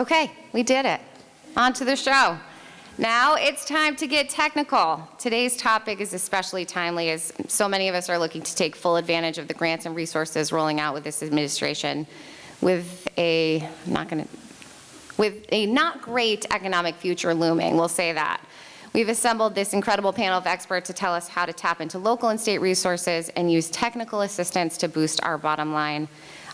Okay, we did it. On to the show. Now it's time to get technical. Today's topic is especially timely as so many of us are looking to take full advantage of the grants and resources rolling out with this administration with a not great economic future looming, we'll say that. We've assembled this incredible panel of experts to tell us how to tap into local and state resources and use technical assistance to boost our bottom line.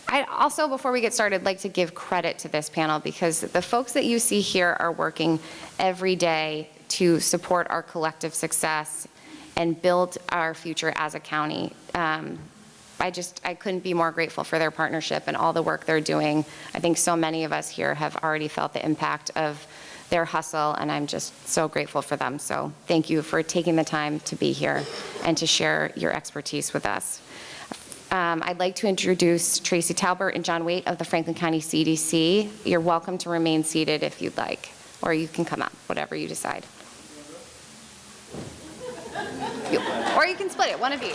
I'd also, before we get started, like to give credit to this panel because the folks that you see here are working every day to support our collective success and build our future as a county. I couldn't be more grateful for their partnership and all the work they're doing. I think so many of us here have already felt the impact of their hustle, and I'm just so grateful for them. So thank you for taking the time to be here and to share your expertise with us. I'd like to introduce Tracy Talbert and John Waite of the Franklin County CDC. You're welcome to remain seated if you'd like, or you can come up, whatever you decide. Or you can split it, one of each.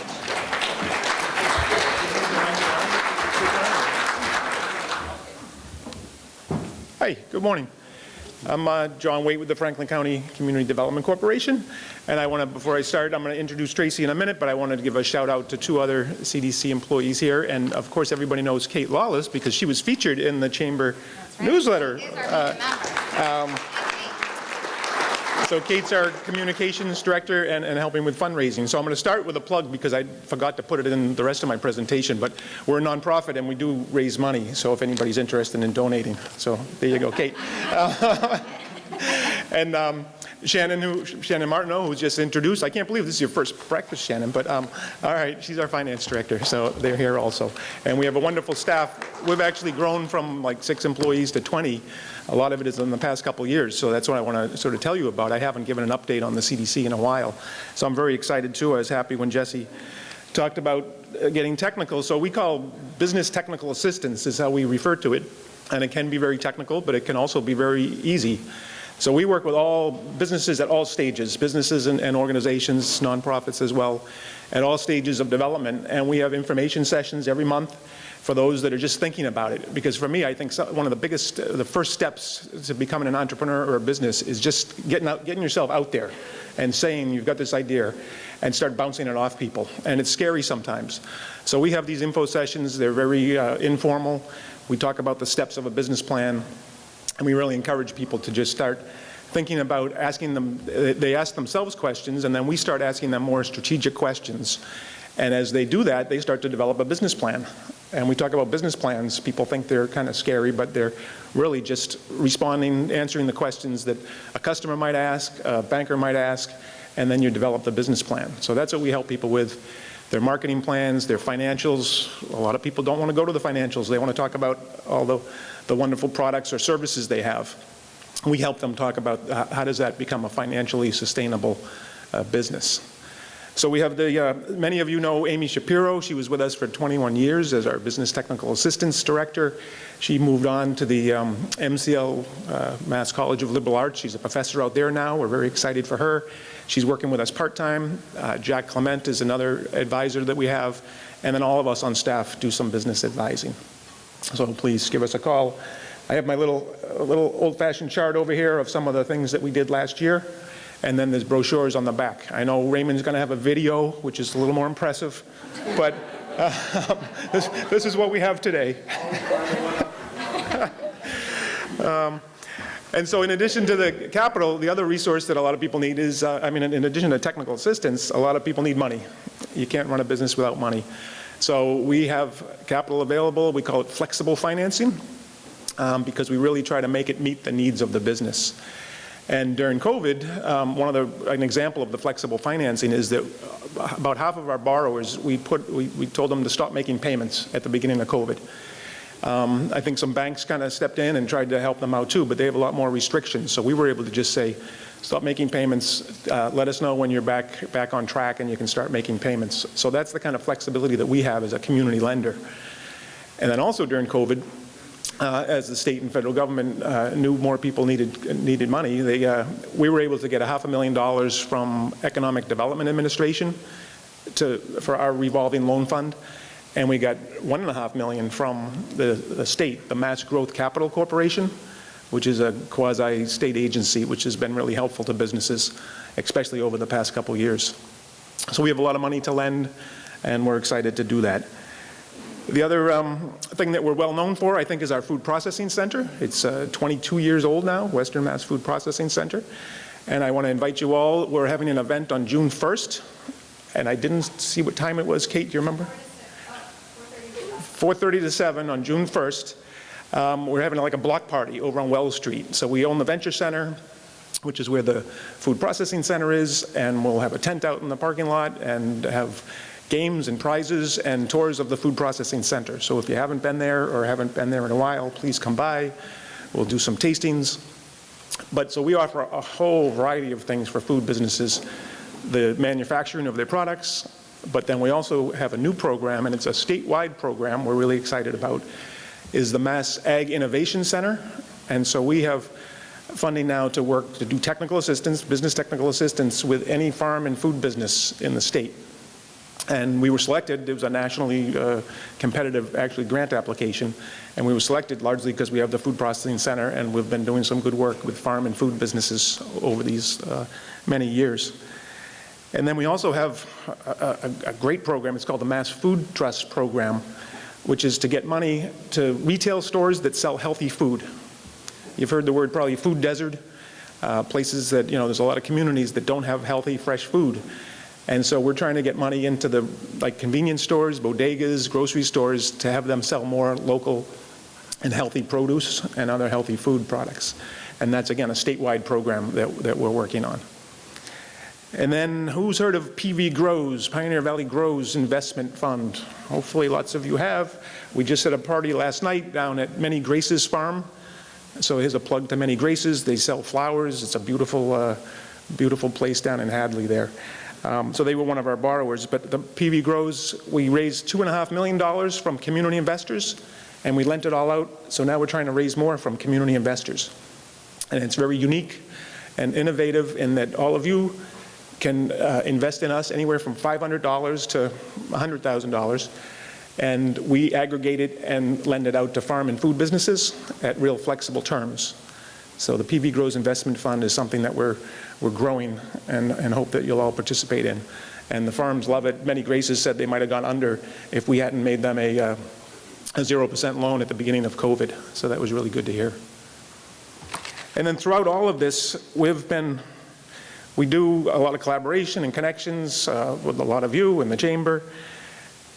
Hi, good morning. I'm John Waite with the Franklin County Community Development Corporation. And I want to, before I start, I'm going to introduce Tracy in a minute, but I wanted to give a shout out to two other CDC employees here. And of course, everybody knows Kate Lawless because she was featured in the Chamber newsletter. She is our member. So Kate's our communications director and helping with fundraising. So I'm going to start with a plug because I forgot to put it in the rest of my presentation, but we're a nonprofit and we do raise money. So if anybody's interested in donating. So there you go, Kate. And Shannon Martineau, who's just introduced. I can't believe this is your first breakfast, Shannon, but all right, she's our finance director, so they're here also. And we have a wonderful staff. We've actually grown from like 6 employees to 20. A lot of it is in the past couple of years, so that's what I want to sort of tell you about. I haven't given an update on the CDC in a while, so I'm very excited too. I was happy when Jesse talked about getting technical. So we call business technical assistance is how we refer to it, and it can be very technical, but it can also be very easy. So we work with all businesses at all stages, businesses and organizations, nonprofits as well, at all stages of development. And we have information sessions every month for those that are just thinking about it. Because for me, I think one of the biggest, the first steps to becoming an entrepreneur or a business is just getting yourself out there and saying you've got this idea and start bouncing it off people. And it's scary sometimes. So we have these info sessions. They're very informal. We talk about the steps of a business plan. And we really encourage people to just start thinking about asking them, they ask themselves questions, and then we start asking them more strategic questions. And as they do that, they start to develop a business plan. And we talk about business plans. People think they're kind of scary, but they're really just responding, answering the questions that a customer might ask, a banker might ask, and then you develop the business plan. So that's what we help people with. Their marketing plans, their financials. A lot of people don't want to go to the financials. They want to talk about all the wonderful products or services they have. We help them talk about how does that become a financially sustainable business. So we have many of you know Amy Shapiro. She was with us for 21 years as our Business Technical Assistance Director. She moved on to the MCL, Mass College of Liberal Arts. She's a professor out there now. We're very excited for her. She's working with us part-time. Jack Clement is another advisor that we have. And then all of us on staff do some business advising. So please give us a call. I have my little old-fashioned chart over here of some of the things that we did last year. And then there's brochures on the back. I know Raymond's going to have a video, which is a little more impressive. But this is what we have today. And so in addition to the capital, the other resource that a lot of people need is, in addition to technical assistance, a lot of people need money. You can't run a business without money. So we have capital available. We call it flexible financing because we really try to make it meet the needs of the business. And during COVID, an example of the flexible financing is that about half of our borrowers, we told them to stop making payments at the beginning of COVID. I think some banks kind of stepped in and tried to help them out too, but they have a lot more restrictions. So we were able to just say, stop making payments, let us know when you're back on track and you can start making payments. So that's the kind of flexibility that we have as a community lender. And then also during COVID, as the state and federal government knew more people needed money, we were able to get $500,000 from Economic Development Administration for our revolving loan fund. And we got $1.5 million from the state, the Mass Growth Capital Corporation, which is a quasi-state agency, which has been really helpful to businesses, especially over the past couple years. So we have a lot of money to lend, and we're excited to do that. The other thing that we're well known for, I think, is our food processing center. It's 22 years old now, Western Mass Food Processing Center. And I want to invite you all. We're having an event on June 1st. And I didn't see what time it was. Kate, do you remember? 4:30 to 7 on June 1st. We're having like a block party over on Wells Street. So we own the Venture Center, which is where the food processing center is. And we'll have a tent out in the parking lot and have games and prizes and tours of the food processing center. So if you haven't been there or haven't been there in a while, please come by. We'll do some tastings. But so we offer a whole variety of things for food businesses, the manufacturing of their products, but then we also have a new program, and it's a statewide program we're really excited about, is the Mass Ag Innovation Center. And so we have funding now to work to do technical assistance, business technical assistance with any farm and food business in the state. And we were selected. It was a nationally competitive, actually, grant application. And we were selected largely because we have the food processing center, and we've been doing some good work with farm and food businesses over these many years. And then we also have a great program. It's called the Mass Food Trust Program, which is to get money to retail stores that sell healthy food. You've heard the word probably food desert, places that, there's a lot of communities that don't have healthy, fresh food. And so we're trying to get money into the convenience stores, bodegas, grocery stores to have them sell more local and healthy produce and other healthy food products. And that's, again, a statewide program that we're working on. And then who's heard of PV Grows, Pioneer Valley Grows Investment Fund? Hopefully lots of you have. We just had a party last night down at Many Graces Farm. So here's a plug to Many Graces. They sell flowers. It's a beautiful, beautiful place down in Hadley there. So they were one of our borrowers, but the PV Grows, we raised $2.5 million from community investors, and we lent it all out. So now we're trying to raise more from community investors. And it's very unique and innovative in that all of you can invest in us anywhere from $500 to $100,000. And we aggregate it and lend it out to farm and food businesses at real flexible terms. So the PV Grows Investment Fund is something that we're growing and hope that you'll all participate in. And the farms love it. Many Graces said they might have gone under if we hadn't made them a 0% loan at the beginning of COVID. So that was really good to hear. And then throughout all of this, we do a lot of collaboration and connections with a lot of you in the chamber.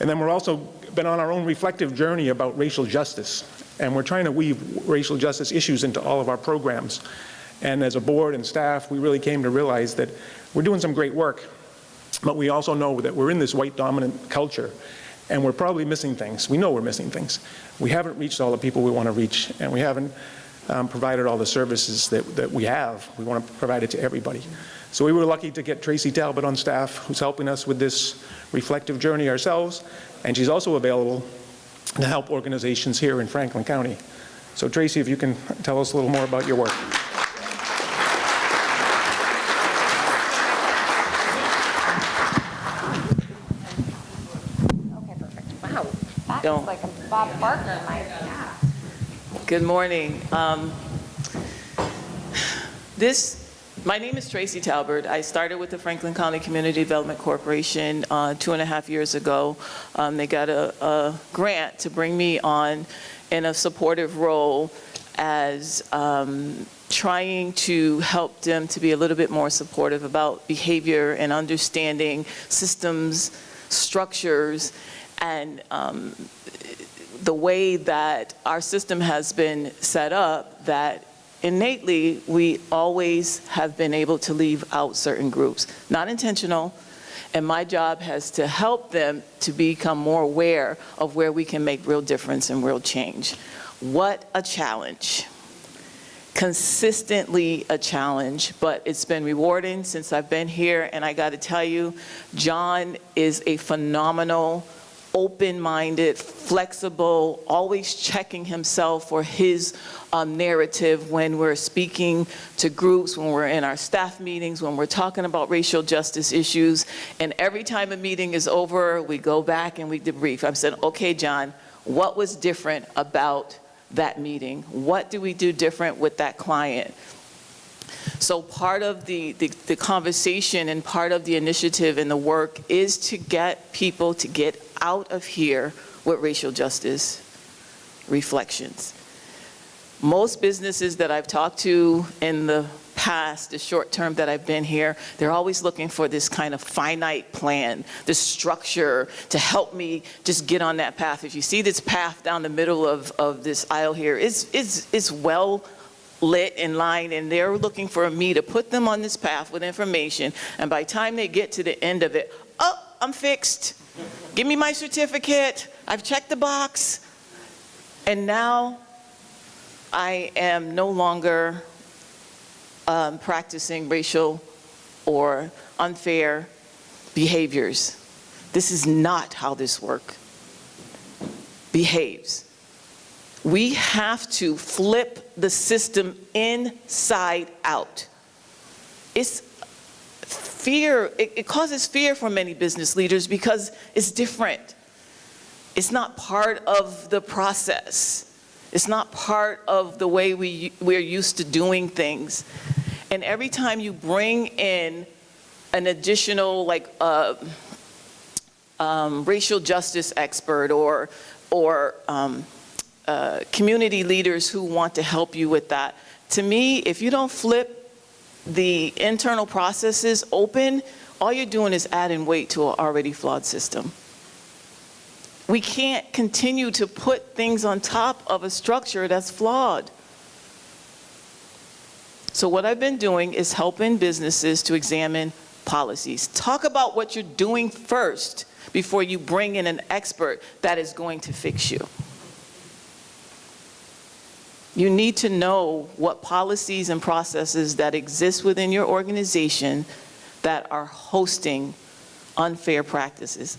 And then we're also been on our own reflective journey about racial justice. And we're trying to weave racial justice issues into all of our programs. And as a board and staff, we really came to realize that we're doing some great work, but we also know that we're in this white dominant culture, and we're probably missing things. We know we're missing things. We haven't reached all the people we want to reach, and we haven't provided all the services that we have. We want to provide it to everybody. So we were lucky to get Tracy Talbot on staff, who's helping us with this reflective journey ourselves, and she's also available to help organizations here in Franklin County. So Tracy, if you can tell us a little more about your work. Okay, perfect. Wow, that is like a Bob Barker mic. Yeah. Good morning. My name is Tracy Talbert. I started with the Franklin County Community Development Corporation 2.5 years ago. They got a grant to bring me on in a supportive role as trying to help them to be a little bit more supportive about behavior and understanding systems, structures, and the way that our system has been set up, that innately we always have been able to leave out certain groups. Not intentional, and my job has to help them to become more aware of where we can make real difference and real change. What a challenge. Consistently a challenge, but it's been rewarding since I've been here, and I got to tell you, John is a phenomenal, open-minded, flexible, always checking himself for his narrative when we're speaking to groups, when we're in our staff meetings, when we're talking about racial justice issues. And every time a meeting is over, we go back and we debrief. I've said, okay, John, what was different about that meeting? What do we do different with that client? So part of the conversation and part of the initiative and the work is to get people to get out of here with racial justice reflections. Most businesses that I've talked to in the past, the short term that I've been here, they're always looking for this kind of finite plan, this structure to help me just get on that path. If you see this path down the middle of this aisle here, it's well lit in line, and they're looking for me to put them on this path with information, and by the time they get to the end of it, oh, I'm fixed. Give me my certificate. I've checked the box. And now I am no longer practicing racial or unfair behaviors. This is not how this work behaves. We have to flip the system inside out. It's fear, it causes fear for many business leaders because it's different. It's not part of the process. It's not part of the way we're used to doing things. And every time you bring in an additional, like, racial justice expert or community leaders who want to help you with that, to me, if you don't flip the internal processes open, all you're doing is adding weight to an already flawed system. We can't continue to put things on top of a structure that's flawed. So what I've been doing is helping businesses to examine policies. Talk about what you're doing first before you bring in an expert that is going to fix you. You need to know what policies and processes that exist within your organization that are hosting unfair practices.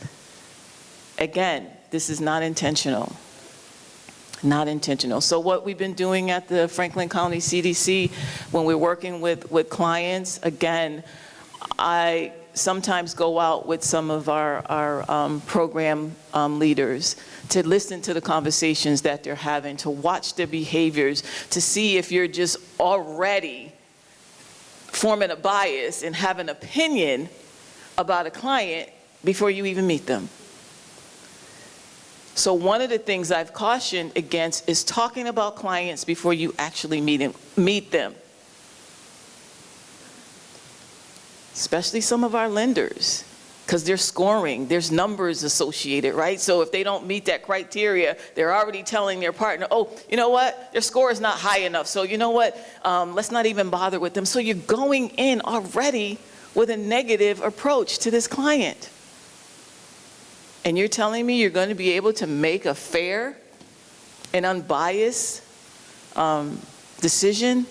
Again, this is not intentional. Not intentional. So what we've been doing at the Franklin County CDC when we're working with clients, again, I sometimes go out with some of our program leaders to listen to the conversations that they're having, to watch their behaviors, to see if you're just already forming a bias and have an opinion about a client before you even meet them. So one of the things I've cautioned against is talking about clients before you actually meet them. Especially some of our lenders, because they're scoring, there's numbers associated, right? So if they don't meet that criteria, they're already telling their partner, oh, you know what, their score is not high enough, so you know what, let's not even bother with them. So you're going in already with a negative approach to this client. And you're telling me you're going to be able to make a fair and unbiased decision?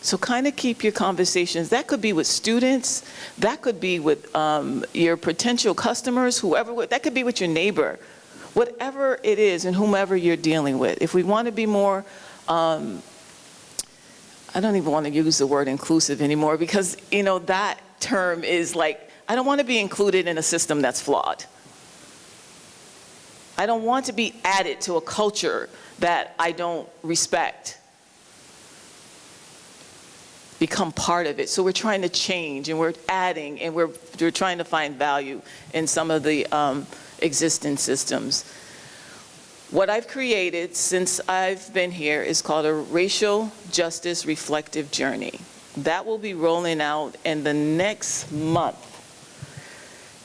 So kind of keep your conversations. That could be with students. That could be with your potential customers, whoever, that could be with your neighbor. Whatever it is and whomever you're dealing with. If we want to be more, I don't even want to use the word inclusive anymore because, you know, that term is like, I don't want to be included in a system that's flawed. I don't want to be added to a culture that I don't respect. Become part of it. So we're trying to change and we're adding and we're trying to find value in some of the existing systems. What I've created since I've been here is called a Racial Justice Reflective Journey. That will be rolling out in the next month.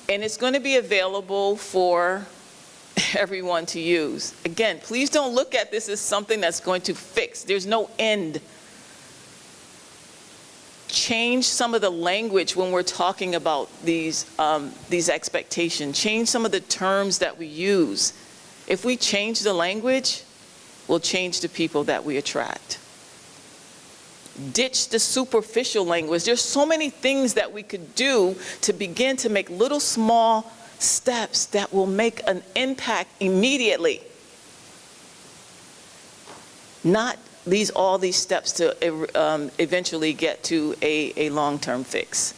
And it's going to be available for everyone to use. Again, please don't look at this as something that's going to fix. There's no end. Change some of the language when we're talking about these expectations. Change some of the terms that we use. If we change the language, we'll change the people that we attract. Ditch the superficial language. There's so many things that we could do to begin to make little small steps that will make an impact immediately. Not all these steps to eventually get to a long-term fix.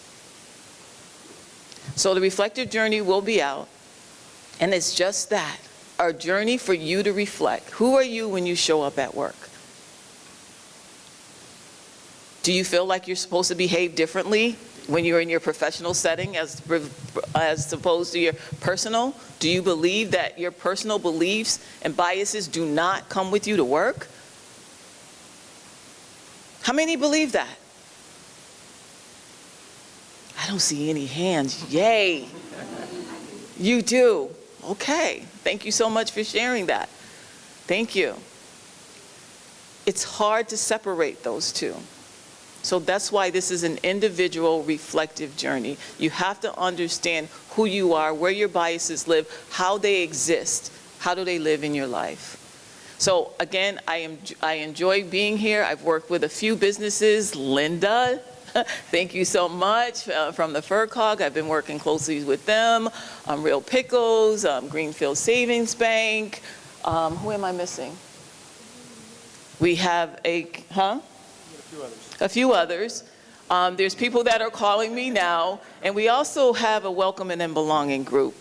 So the reflective journey will be out, and it's just that, a journey for you to reflect. Who are you when you show up at work? Do you feel like you're supposed to behave differently when you're in your professional setting as opposed to your personal? Do you believe that your personal beliefs and biases do not come with you to work? How many believe that? I don't see any hands. Yay. You do. Okay. Thank you so much for sharing that. Thank you. It's hard to separate those two. So that's why this is an individual reflective journey. You have to understand who you are, where your biases live, how they exist, how do they live in your life. So again, I enjoy being here. I've worked with a few businesses. Linda, thank you so much from the FERCOG. I've been working closely with them. Real Pickles, Greenfield Savings Bank. Who am I missing? We have a few others. There's people that are calling me now, and we also have a welcoming and belonging group.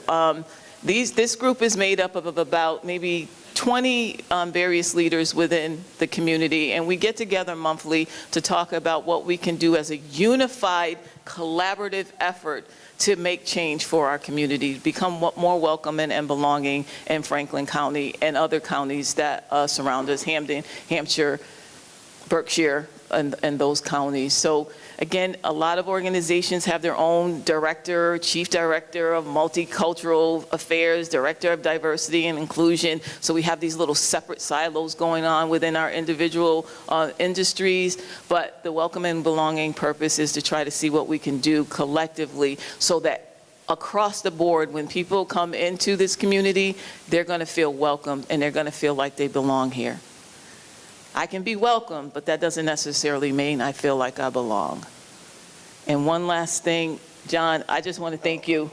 This group is made up of about maybe 20 various leaders within the community, and we get together monthly to talk about what we can do as a unified, collaborative effort to make change for our community, become more welcoming and belonging in Franklin County and other counties that surround us, Hampden, Hampshire, Berkshire, and those counties. So again, a lot of organizations have their own director, chief director of multicultural affairs, director of diversity and inclusion. So we have these little separate silos going on within our individual industries. But the welcome and belonging purpose is to try to see what we can do collectively so that across the board, when people come into this community, they're going to feel welcome and they're going to feel like they belong here. I can be welcome, but that doesn't necessarily mean I feel like I belong. And one last thing, John, I just want to thank you.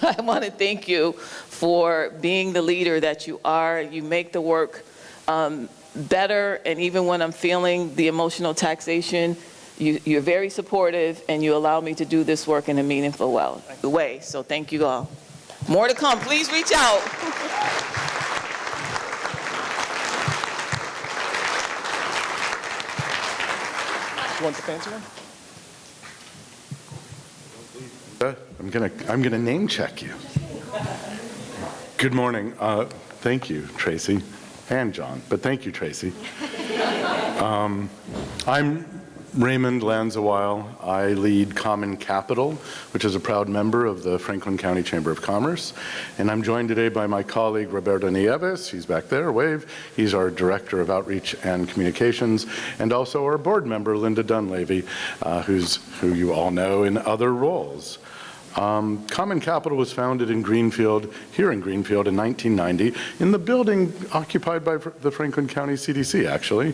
I want to thank you for being the leader that you are. You make the work better, and even when I'm feeling the emotional taxation, you're very supportive, and you allow me to do this work in a meaningful way. So thank you all. More to come. Please reach out. You want the fancy one? I'm gonna name check you. Good morning. Thank you, Tracy, and John, but thank you, Tracy. I'm Raymond Lanzawile. I lead Common Capital, which is a proud member of the Franklin County Chamber of Commerce. And I'm joined today by my colleague, Roberto Nieves. He's back there, wave. He's our Director of Outreach and Communications, and also our board member, Linda Dunleavy, who you all know in other roles. Common Capital was founded in Greenfield, here in Greenfield in 1990, in the building occupied by the Franklin County CDC, actually.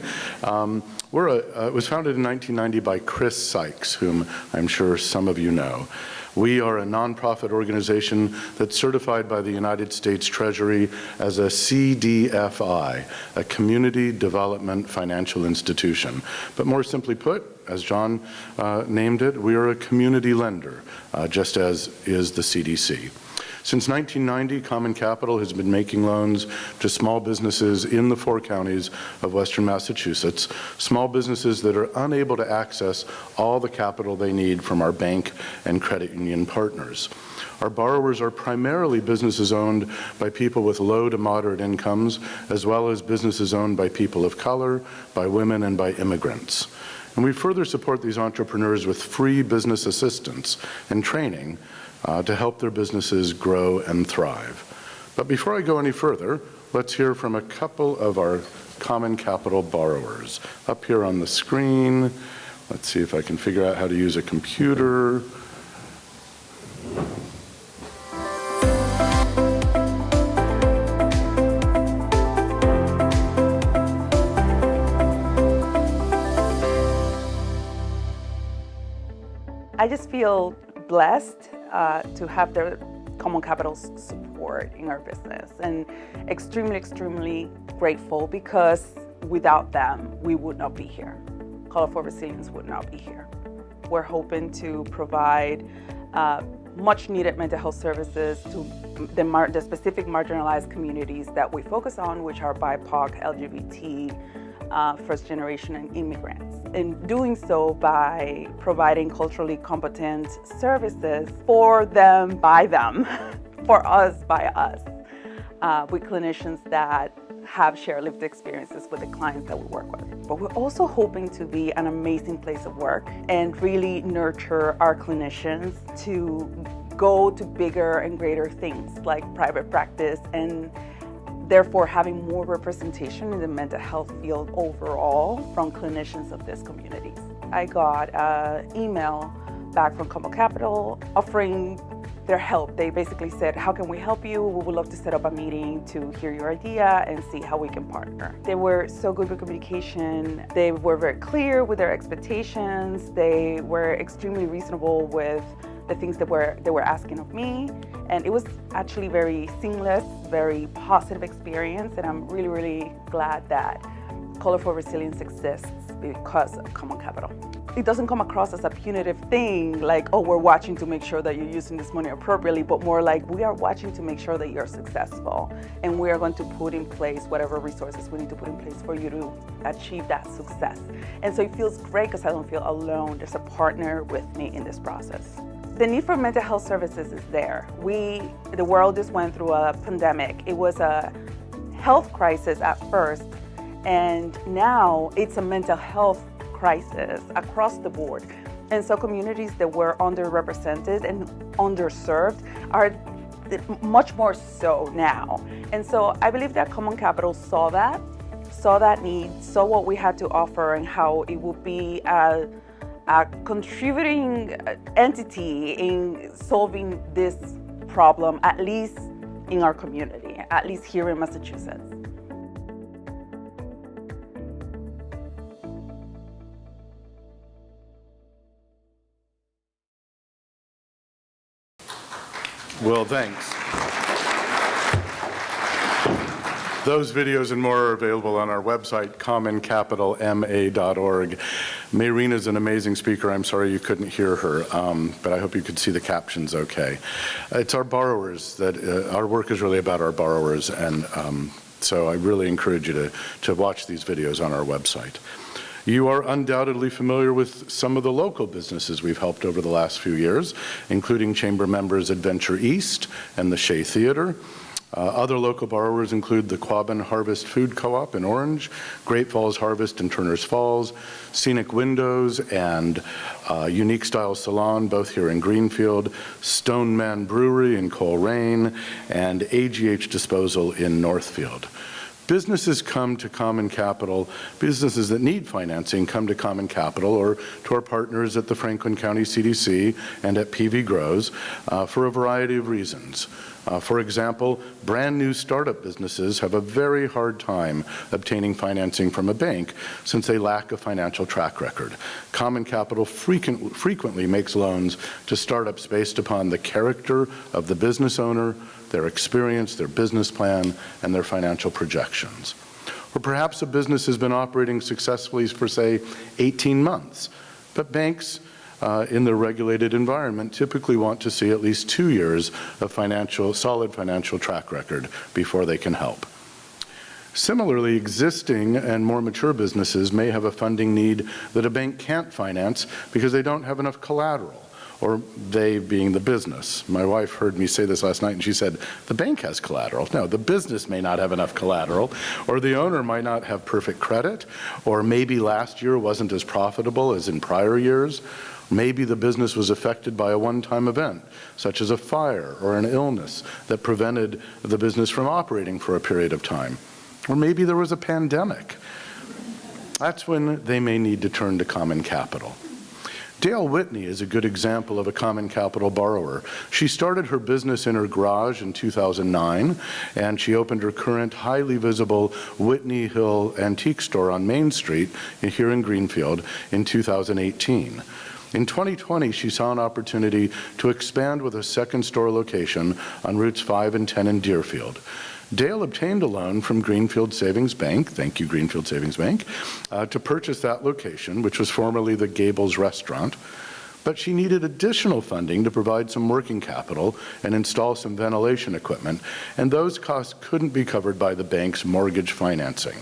It was founded in 1990 by Chris Sykes, whom I'm sure some of you know. We are a nonprofit organization that's certified by the United States Treasury as a CDFI, a Community Development Financial Institution. But more simply put, as John named it, we are a community lender, just as is the CDC. Since 1990, Common Capital has been making loans to small businesses in the 4 counties of Western Massachusetts, small businesses that are unable to access all the capital they need from our bank and credit union partners. Our borrowers are primarily businesses owned by people with low to moderate incomes, as well as businesses owned by people of color, by women, and by immigrants. And we further support these entrepreneurs with free business assistance and training to help their businesses grow and thrive. But before I go any further, let's hear from a couple of our Common Capital borrowers. Up here on the screen, let's see if I can figure out how to use a computer. I just feel blessed to have the Common Capital's support in our business, and extremely, extremely grateful, because without them, we would not be here. Call for Resilience would not be here. We're hoping to provide much needed mental health services to the specific marginalized communities that we focus on, which are BIPOC, LGBT, first generation and immigrants. And doing so by providing culturally competent services for them, by them, for us, by us, with clinicians that have shared lived experiences with the clients that we work with. But we're also hoping to be an amazing place of work and really nurture our clinicians to go to bigger and greater things like private practice, and therefore having more representation in the mental health field overall from clinicians of these communities. I got an email back from Cohn Capital offering their help. They basically said, how can we help you? We would love to set up a meeting to hear your idea and see how we can partner. They were so good with communication. They were very clear with their expectations. They were extremely reasonable with the things that they were asking of me. And it was actually very seamless, very positive experience. And I'm really, really glad that Colorful Resilience exists because of Cohn Capital. It doesn't come across as a punitive thing, like, oh, we're watching to make sure that you're using this money appropriately, but more like we are watching to make sure that you're successful. And we are going to put in place whatever resources we need to put in place for you to achieve that success. And so it feels great because I don't feel alone. There's a partner with me in this process. The need for mental health services is there. The world just went through a pandemic. It was a health crisis at first, and now it's a mental health crisis across the board. And so communities that were underrepresented and underserved are much more so now. And so I believe that Cohn Capital saw that need, saw what we had to offer and how it would be a contributing entity in solving this problem, at least in our community, at least here in Massachusetts. Well, thanks. Those videos and more are available on our website, commoncapitalma.org. Mayrina's an amazing speaker. I'm sorry you couldn't hear her, but I hope you could see the captions okay. It's our borrowers that, our work is really about our borrowers, and so I really encourage you to watch these videos on our website. You are undoubtedly familiar with some of the local businesses we've helped over the last few years, including Chamber members Adventure East and the Shea Theater. Other local borrowers include the Quabbin Harvest Food Co-op in Orange, Great Falls Harvest in Turners Falls, Scenic Windows and Unique Style Salon, both here in Greenfield, Stoneman Brewery in Coleraine, and AGH Disposal in Northfield. Businesses come to Cohn Capital, businesses that need financing come to Cohn Capital or to our partners at the Franklin County CDC and at PV Grows for a variety of reasons. For example, brand new startup businesses have a very hard time obtaining financing from a bank since they lack a financial track record. Cohn Capital frequently makes loans to startups based upon the character of the business owner, their experience, their business plan, and their financial projections. Or perhaps a business has been operating successfully for, say, 18 months, but banks in the regulated environment typically want to see at least 2 years of solid financial track record before they can help. Similarly, existing and more mature businesses may have a funding need that a bank can't finance because they don't have enough collateral, or they being the business. My wife heard me say this last night and she said, the bank has collateral. No, the business may not have enough collateral, or the owner might not have perfect credit, or maybe last year wasn't as profitable as in prior years. Maybe the business was affected by a one-time event, such as a fire or an illness that prevented the business from operating for a period of time. Or maybe there was a pandemic. That's when they may need to turn to Cohn Capital. Dale Whitney is a good example of a Cohn Capital borrower. She started her business in her garage in 2009, and she opened her current highly visible Whitney Hill antique store on Main Street here in Greenfield in 2018. In 2020, she saw an opportunity to expand with a second store location on routes 5 and 10 in Deerfield. Dale obtained a loan from Greenfield Savings Bank, thank you Greenfield Savings Bank, to purchase that location, which was formerly the Gables Restaurant. But she needed additional funding to provide some working capital and install some ventilation equipment, and those costs couldn't be covered by the bank's mortgage financing.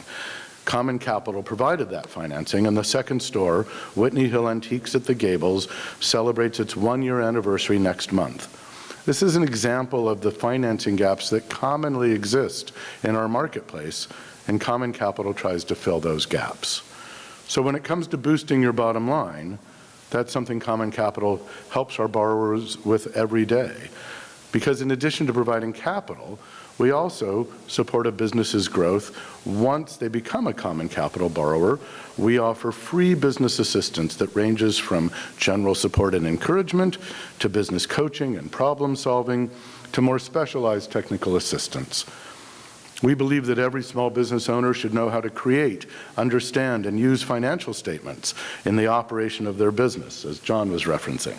Common Capital provided that financing, and the second store, Whitney Hill Antiques at the Gables, celebrates its one-year anniversary next month. This is an example of the financing gaps that commonly exist in our marketplace, and Common Capital tries to fill those gaps. So when it comes to boosting your bottom line, that's something Common Capital helps our borrowers with every day. Because in addition to providing capital, we also support a business's growth. Once they become a Common Capital borrower, we offer free business assistance that ranges from general support and encouragement to business coaching and problem solving to more specialized technical assistance. We believe that every small business owner should know how to create, understand, and use financial statements in the operation of their business, as John was referencing.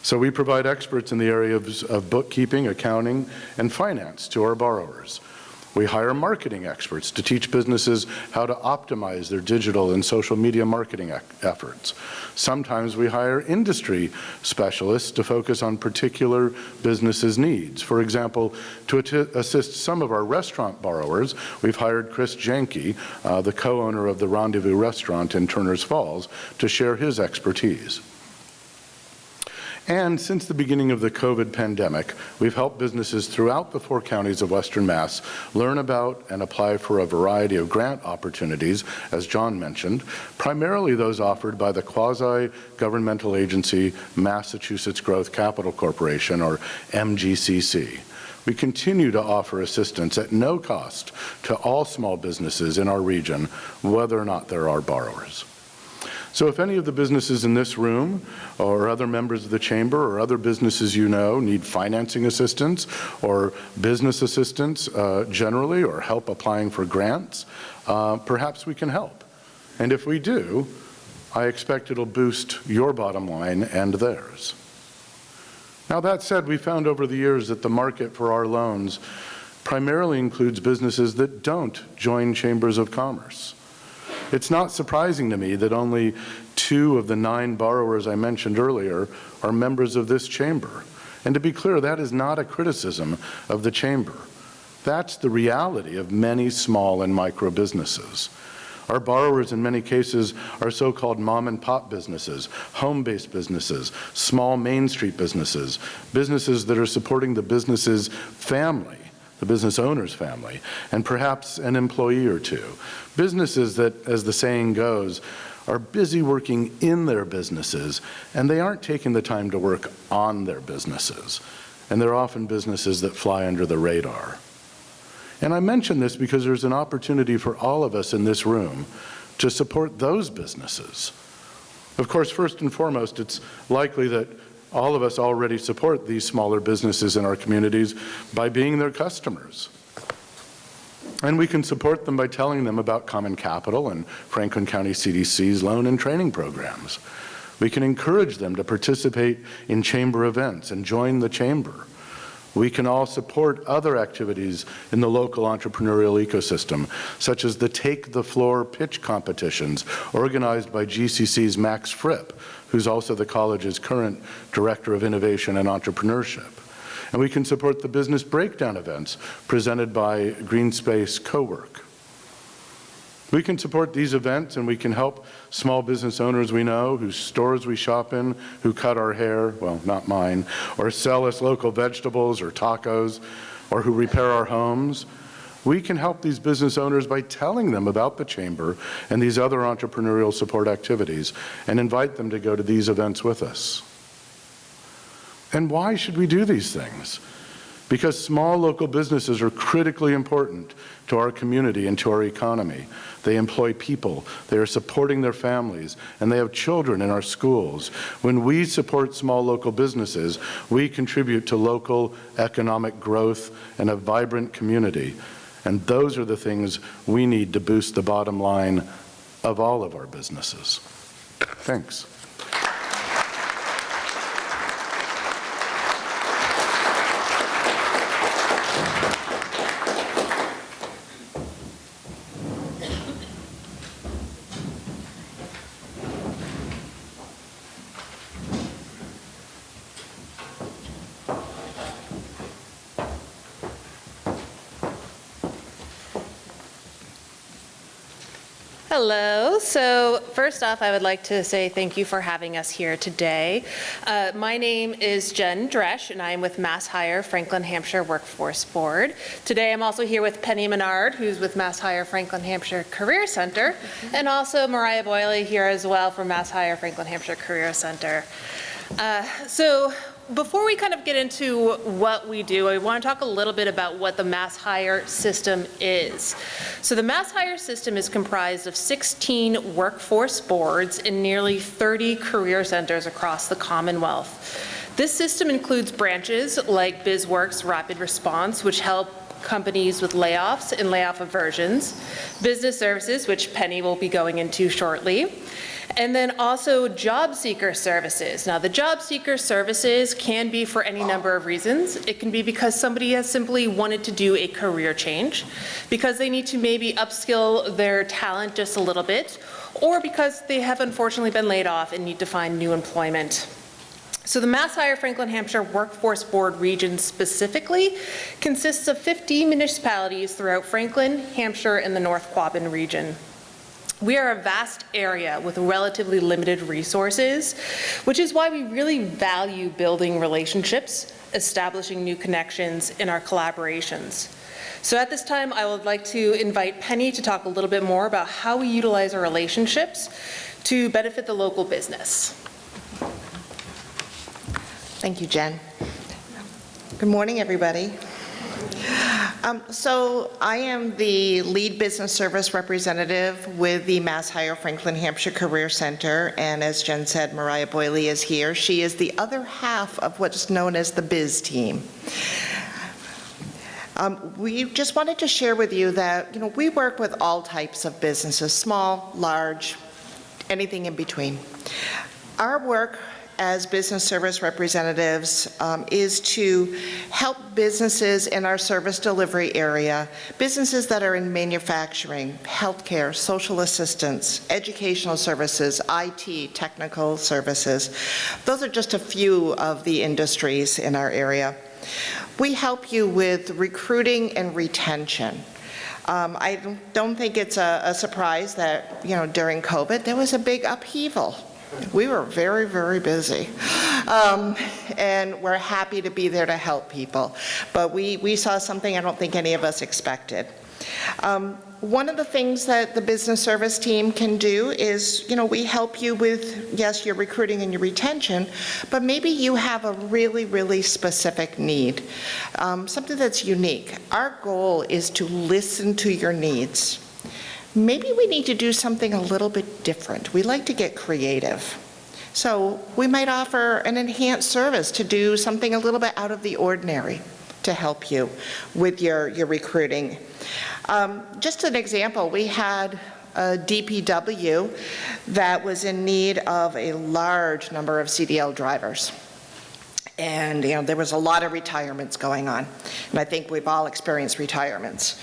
So we provide experts in the areas of bookkeeping, accounting, and finance to our borrowers. We hire marketing experts to teach businesses how to optimize their digital and social media marketing efforts. Sometimes we hire industry specialists to focus on particular businesses' needs. For example, to assist some of our restaurant borrowers, we've hired Chris Janke, the co-owner of the Rendezvous restaurant in Turners Falls, to share his expertise. And since the beginning of the COVID pandemic, we've helped businesses throughout the 4 counties of Western Mass learn about and apply for a variety of grant opportunities, as John mentioned, primarily those offered by the quasi-governmental agency Massachusetts Growth Capital Corporation, or MGCC. We continue to offer assistance at no cost to all small businesses in our region, whether or not they're our borrowers. So if any of the businesses in this room or other members of the chamber or other businesses you know need financing assistance or business assistance generally, or help applying for grants, perhaps we can help. And if we do, I expect it'll boost your bottom line and theirs. Now that said, we found over the years that the market for our loans primarily includes businesses that don't join chambers of commerce. It's not surprising to me that only 2 of the 9 borrowers I mentioned earlier are members of this chamber. And to be clear, that is not a criticism of the chamber. That's the reality of many small and micro businesses. Our borrowers in many cases are so-called mom and pop businesses, home-based businesses, small Main Street businesses, businesses that are supporting the business's family, the business owner's family, and perhaps an employee or 2. Businesses that, as the saying goes, are busy working in their businesses, and they aren't taking the time to work on their businesses. And they're often businesses that fly under the radar. And I mention this because there's an opportunity for all of us in this room to support those businesses. Of course, first and foremost, it's likely that all of us already support these smaller businesses in our communities by being their customers. And we can support them by telling them about Common Capital and Franklin County CDC's loan and training programs. We can encourage them to participate in chamber events and join the chamber. We can all support other activities in the local entrepreneurial ecosystem, such as the Take the Floor pitch competitions organized by GCC's Max Fripp, who's also the college's current Director of Innovation and Entrepreneurship. And we can support the business breakdown events presented by Green Space Co-work. We can support these events, and we can help small business owners we know, whose stores we shop in, who cut our hair, well, not mine, or sell us local vegetables or tacos, or who repair our homes. We can help these business owners by telling them about the chamber and these other entrepreneurial support activities and invite them to go to these events with us. And why should we do these things? Because small local businesses are critically important to our community and to our economy. They employ people, they are supporting their families, and they have children in our schools. When we support small local businesses, we contribute to local economic growth and a vibrant community. And those are the things we need to boost the bottom line of all of our businesses. Thanks. Hello. So first off, I would like to say thank you for having us here today. My name is Jen Dresch, and I am with Mass Hire Franklin Hampshire Workforce Board. Today I'm also here with Penny Menard, who's with Mass Hire Franklin Hampshire Career Center, and also Mariah Boyle here as well from Mass Hire Franklin Hampshire Career Center. So before we kind of get into what we do, I want to talk a little bit about what the Mass Hire system is. So the Mass Hire system is comprised of 16 workforce boards and nearly 30 career centers across the Commonwealth. This system includes branches like BizWorks Rapid Response, which help companies with layoffs and layoff aversions, business services, which Penny will be going into shortly, and then also job seeker services. Now, the job seeker services can be for any number of reasons. It can be because somebody has simply wanted to do a career change, because they need to maybe upskill their talent just a little bit, or because they have unfortunately been laid off and need to find new employment. So the Mass Hire Franklin Hampshire Workforce Board region specifically consists of 50 municipalities throughout Franklin, Hampshire, and the North Quabbin region. We are a vast area with relatively limited resources, which is why we really value building relationships, establishing new connections in our collaborations. So at this time, I would like to invite Penny to talk a little bit more about how we utilize our relationships to benefit the local business. Thank you, Jen. Good morning, everybody. So I am the lead business service representative with the Mass Hire Franklin Hampshire Career Center, and as Jen said, Mariah Boyle is here. She is the other half of what's known as the biz team. We just wanted to share with you that, we work with all types of businesses, small, large, anything in between. Our work as business service representatives is to help businesses in our service delivery area, businesses that are in manufacturing, healthcare, social assistance, educational services, IT, technical services. Those are just a few of the industries in our area. We help you with recruiting and retention. I don't think it's a surprise that, during COVID, there was a big upheaval. We were very, very busy, and we're happy to be there to help people. But we saw something I don't think any of us expected. One of the things that the business service team can do is, we help you with, yes, your recruiting and your retention, but maybe you have a really, really specific need, something that's unique. Our goal is to listen to your needs. Maybe we need to do something a little bit different. We like to get creative. So we might offer an enhanced service to do something a little bit out of the ordinary to help you with your recruiting. Just an example, we had a DPW that was in need of a large number of CDL drivers. And there was a lot of retirements going on. And I think we've all experienced retirements.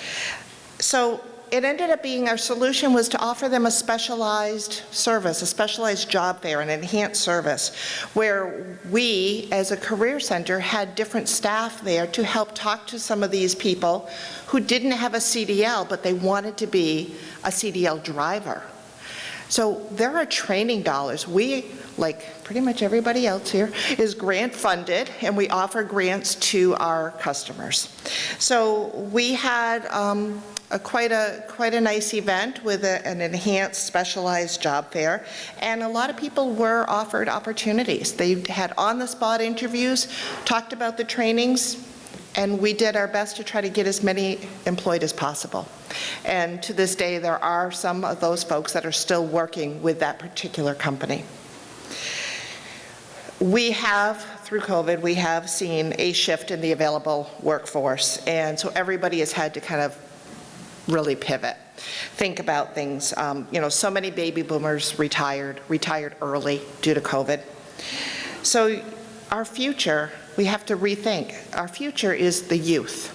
So it ended up being our solution was to offer them a specialized service, a specialized job fair, an enhanced service, where we, as a career center, had different staff there to help talk to some of these people who didn't have a CDL, but they wanted to be a CDL driver. So there are training dollars. We, like pretty much everybody else here, is grant funded, and we offer grants to our customers. So we had quite a nice event with an enhanced specialized job fair, and a lot of people were offered opportunities. They had on-the-spot interviews, talked about the trainings, and we did our best to try to get as many employed as possible. And to this day, there are some of those folks that are still working with that particular company. We have, through COVID, we have seen a shift in the available workforce, and so everybody has had to kind of really pivot, think about things. So many baby boomers retired early due to COVID. So our future, we have to rethink. Our future is the youth.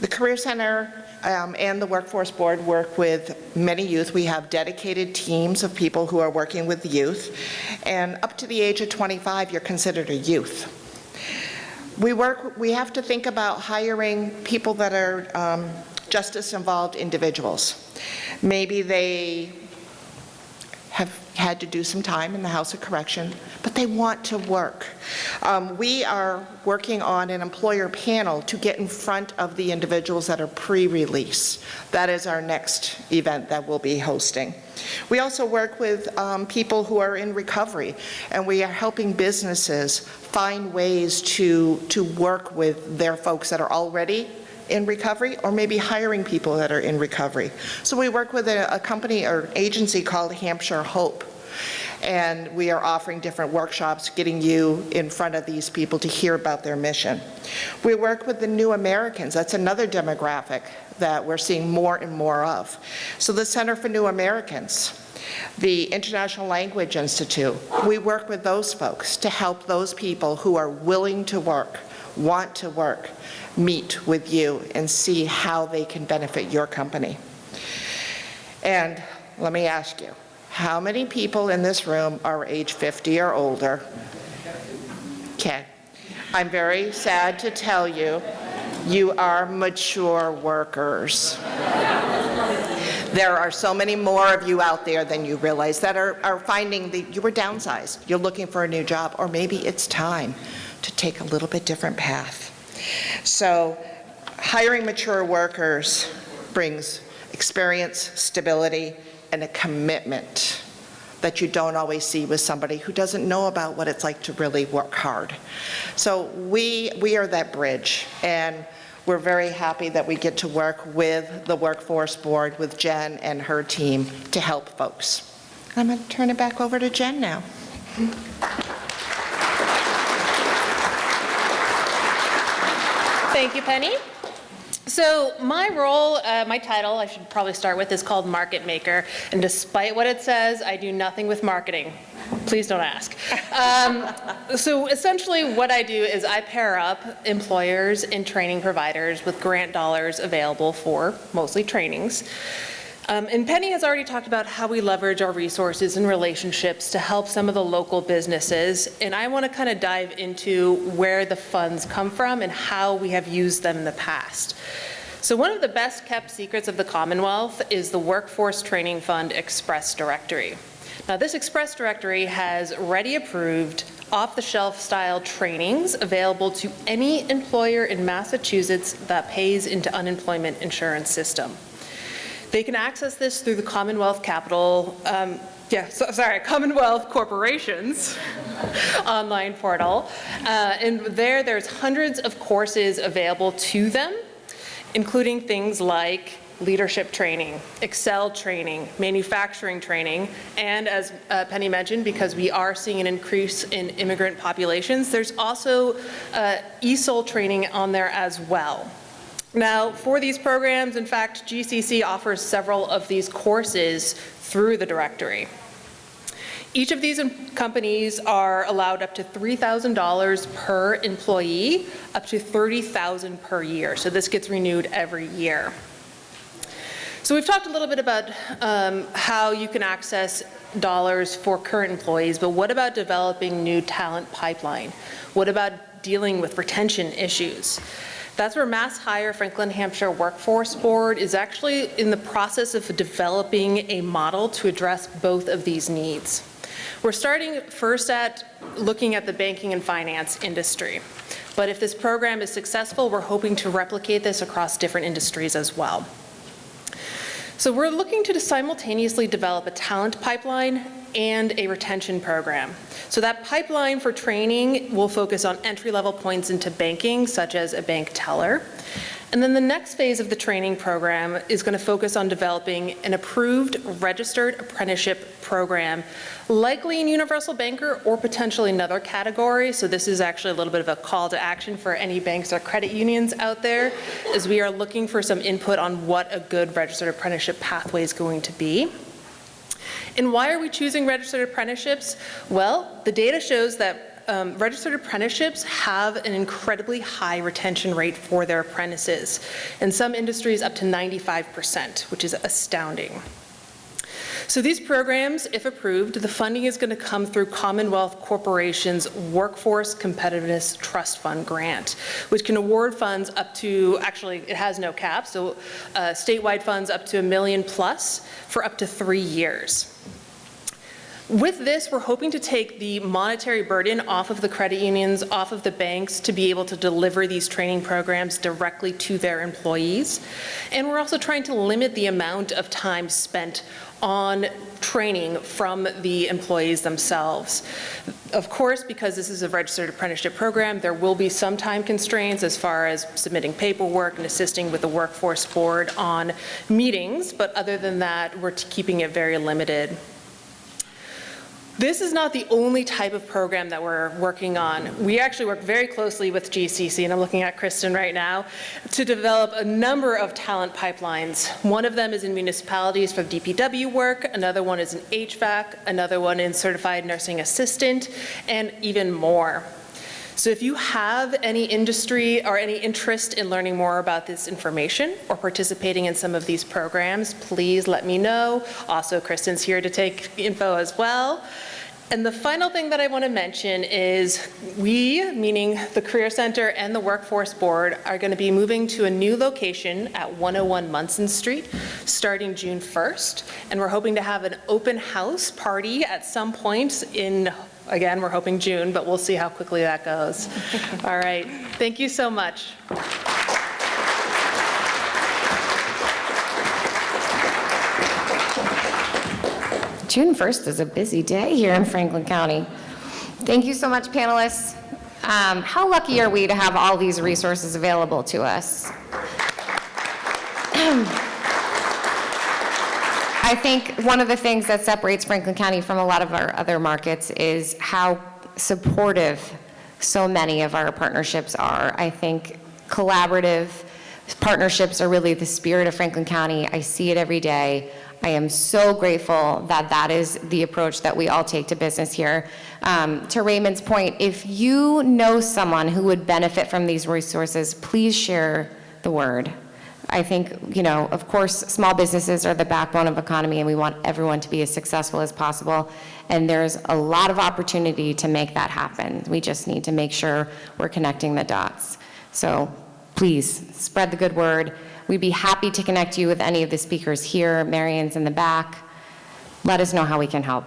The Career Center and the Workforce Board work with many youth. We have dedicated teams of people who are working with youth, and up to the age of 25, you're considered a youth. We have to think about hiring people that are justice-involved individuals. Maybe they have had to do some time in the House of Correction, but they want to work. We are working on an employer panel to get in front of the individuals that are pre-release. That is our next event that we'll be hosting. We also work with people who are in recovery, and we are helping businesses find ways to work with their folks that are already in recovery, or maybe hiring people that are in recovery. So we work with a company or agency called Hampshire Hope, and we are offering different workshops, getting you in front of these people to hear about their mission. We work with the New Americans. That's another demographic that we're seeing more and more of. So the Center for New Americans, the International Language Institute, we work with those folks to help those people who are willing to work, want to work, meet with you and see how they can benefit your company. And let me ask you, how many people in this room are age 50 or older? Okay. I'm very sad to tell you, you are mature workers. There are so many more of you out there than you realize that are finding that you were downsized. You're looking for a new job, or maybe it's time to take a little bit different path. So hiring mature workers brings experience, stability, and a commitment that you don't always see with somebody who doesn't know about what it's like to really work hard. So we are that bridge, and we're very happy that we get to work with the Workforce Board, with Jen and her team to help folks. I'm going to turn it back over to Jen now. Thank you, Penny. So my role, my title, I should probably start with, is called Market Maker. And despite what it says, I do nothing with marketing. Please don't ask. So essentially what I do is I pair up employers and training providers with grant dollars available for mostly trainings. And Penny has already talked about how we leverage our resources and relationships to help some of the local businesses, and I want to kind of dive into where the funds come from and how we have used them in the past. So one of the best kept secrets of the Commonwealth is the Workforce Training Fund Express Directory. Now this Express Directory has ready approved, off-the-shelf style trainings available to any employer in Massachusetts that pays into unemployment insurance system. They can access this through the Commonwealth Commonwealth Corporation's online portal. And there's hundreds of courses available to them, including things like leadership training, Excel training, manufacturing training, and as Penny mentioned, because we are seeing an increase in immigrant populations, there's also ESOL training on there as well. Now, for these programs, in fact, GCC offers several of these courses through the directory. Each of these companies are allowed up to $3,000 per employee, up to $30,000 per year. So this gets renewed every year. So we've talked a little bit about how you can access dollars for current employees, but what about developing new talent pipeline? What about dealing with retention issues? That's where Mass Hire Franklin Hampshire Workforce Board is actually in the process of developing a model to address both of these needs. We're starting first at looking at the banking and finance industry. But if this program is successful, we're hoping to replicate this across different industries as well. So we're looking to simultaneously develop a talent pipeline and a retention program. So that pipeline for training will focus on entry-level points into banking, such as a bank teller. And then the next phase of the training program is going to focus on developing an approved registered apprenticeship program, likely in universal banker or potentially another category. So this is actually a little bit of a call to action for any banks or credit unions out there, as we are looking for some input on what a good registered apprenticeship pathway is going to be. And why are we choosing registered apprenticeships? Well, the data shows that registered apprenticeships have an incredibly high retention rate for their apprentices. In some industries, up to 95%, which is astounding. So these programs, if approved, the funding is going to come through Commonwealth Corporation's Workforce Competitiveness Trust Fund grant, which can award funds up to, actually it has no cap, so statewide funds up to $1 million plus for up to 3 years. With this, we're hoping to take the monetary burden off of the credit unions, off of the banks, to be able to deliver these training programs directly to their employees. And we're also trying to limit the amount of time spent on training from the employees themselves. Of course, because this is a registered apprenticeship program, there will be some time constraints as far as submitting paperwork and assisting with the workforce board on meetings, but other than that, we're keeping it very limited. This is not the only type of program that we're working on. We actually work very closely with GCC, and I'm looking at Kristen right now, to develop a number of talent pipelines. One of them is in municipalities for DPW work, another one is in HVAC, another one in certified nursing assistant, and even more. So if you have any industry or any interest in learning more about this information or participating in some of these programs, please let me know. Also, Kristen's here to take info as well. And the final thing that I want to mention is we, meaning the Career Center and the Workforce Board, are going to be moving to a new location at 101 Munson Street starting June 1st. And we're hoping to have an open house party at some point in, again, we're hoping June, but we'll see how quickly that goes. All right. Thank you so much. June 1st is a busy day here in Franklin County. Thank you so much, panelists. How lucky are we to have all these resources available to us? I think one of the things that separates Franklin County from a lot of our other markets is how supportive so many of our partnerships are. I think collaborative partnerships are really the spirit of Franklin County. I see it every day. I am so grateful that that is the approach that we all take to business here. To Raymond's point, if you know someone who would benefit from these resources, please share the word. I think, you know, of course, small businesses are the backbone of economy, and we want everyone to be as successful as possible. And there's a lot of opportunity to make that happen. We just need to make sure we're connecting the dots. So please spread the good word. We'd be happy to connect you with any of the speakers here. Marion's in the back. Let us know how we can help.